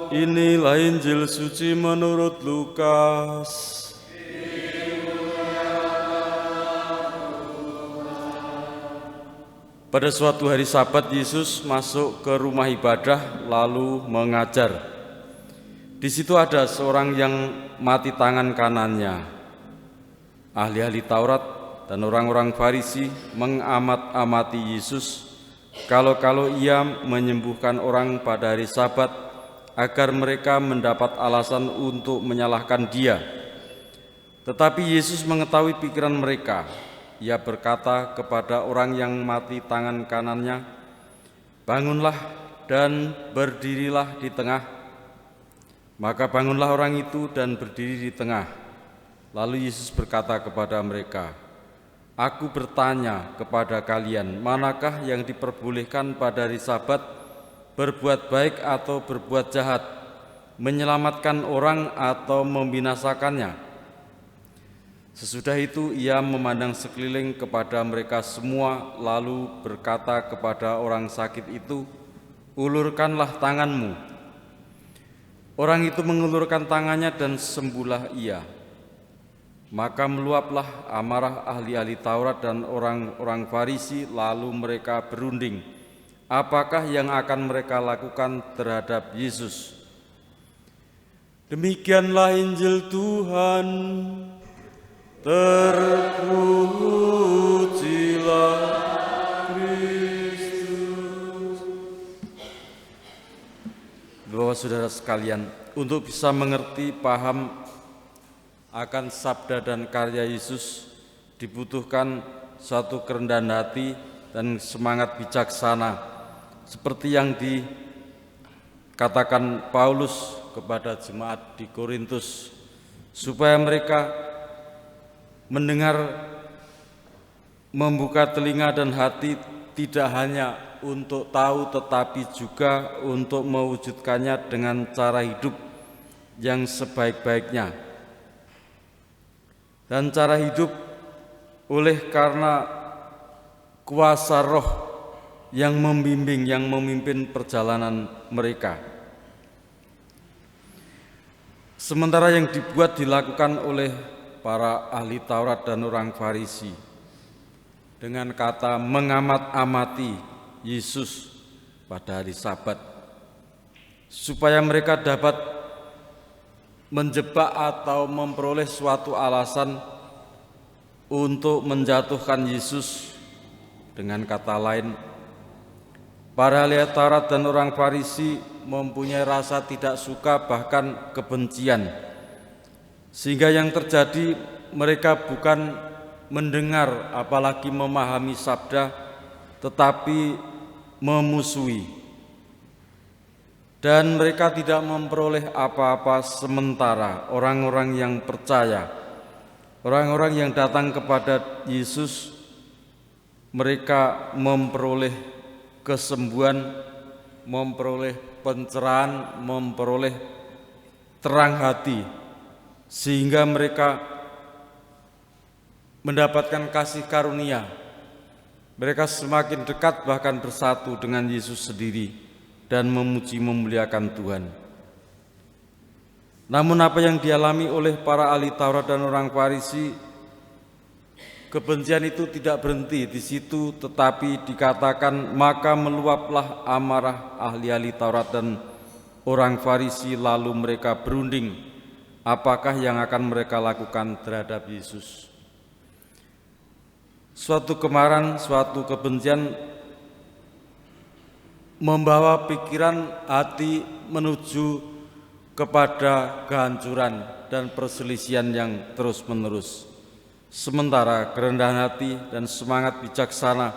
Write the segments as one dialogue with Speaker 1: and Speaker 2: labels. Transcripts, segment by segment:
Speaker 1: Inilah Injil suci menurut Lukas. Pada suatu hari Sabat, Yesus masuk ke rumah ibadah lalu mengajar. Di situ ada seorang yang mati tangan kanannya. Ahli-ahli Taurat dan orang-orang Farisi mengamat-amati Yesus kalau ia menyembuhkan orang pada hari Sabat, agar mereka mendapat alasan untuk menyalahkan Dia. Tetapi Yesus mengetahui pikiran mereka. Ia berkata kepada orang yang mati tangan kanannya, "Bangunlah dan berdirilah di tengah." Maka bangunlah orang itu dan berdiri di tengah. Lalu Yesus berkata kepada mereka, "Aku bertanya kepada kalian, manakah yang diperbolehkan pada hari Sabat, berbuat baik atau berbuat jahat, menyelamatkan orang atau membinasakannya?" Sesudah itu ia memandang sekeliling kepada mereka semua, lalu berkata kepada orang sakit itu, "Ulurkanlah tanganmu." Orang itu mengulurkan tangannya dan sembuhlah ia. Maka meluaplah amarah ahli-ahli Taurat dan orang-orang Farisi, lalu mereka berunding, apakah yang akan mereka lakukan terhadap Yesus. Demikianlah Injil Tuhan. Terpujilah Kristus. Bapak saudara sekalian, untuk bisa mengerti, paham akan sabda dan karya Yesus dibutuhkan suatu kerendahan hati dan semangat bijaksana, seperti yang dikatakan Paulus kepada jemaat di Korintus, supaya mereka mendengar, membuka telinga dan hati, tidak hanya untuk tahu tetapi juga untuk mewujudkannya dengan cara hidup yang sebaik-baiknya. Dan cara hidup oleh karena kuasa Roh yang membimbing, yang memimpin perjalanan mereka. Sementara yang dilakukan oleh para ahli Taurat dan orang Farisi dengan kata mengamat-amati Yesus pada hari Sabat, supaya mereka dapat menjebak atau memperoleh suatu alasan untuk menjatuhkan Yesus. Dengan kata lain, para ahli Taurat dan orang Farisi mempunyai rasa tidak suka, bahkan kebencian, sehingga yang terjadi mereka bukan mendengar apalagi memahami sabda, tetapi memusuhi. Dan mereka tidak memperoleh apa-apa, sementara orang-orang yang percaya, orang-orang yang datang kepada Yesus, mereka memperoleh kesembuhan, memperoleh pencerahan, memperoleh terang hati, sehingga mereka mendapatkan kasih karunia. Mereka semakin dekat, bahkan bersatu dengan Yesus sendiri dan memuji memuliakan Tuhan. Namun apa yang dialami oleh para ahli Taurat dan orang Farisi, kebencian itu tidak berhenti di situ, tetapi dikatakan maka meluaplah amarah ahli-ahli Taurat dan orang Farisi, lalu mereka berunding apakah yang akan mereka lakukan terhadap Yesus. Suatu kemarahan, suatu kebencian membawa pikiran hati menuju kepada kehancuran dan perselisihan yang terus-menerus. Sementara kerendahan hati dan semangat bijaksana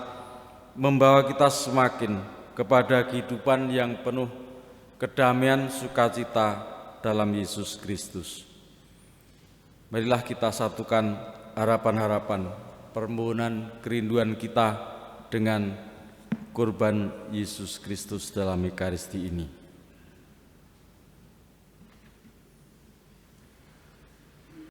Speaker 1: membawa kita semakin kepada kehidupan yang penuh kedamaian, sukacita dalam Yesus Kristus. Marilah kita satukan harapan-harapan, permohonan, kerinduan kita dengan kurban Yesus Kristus dalam Ekaristi ini.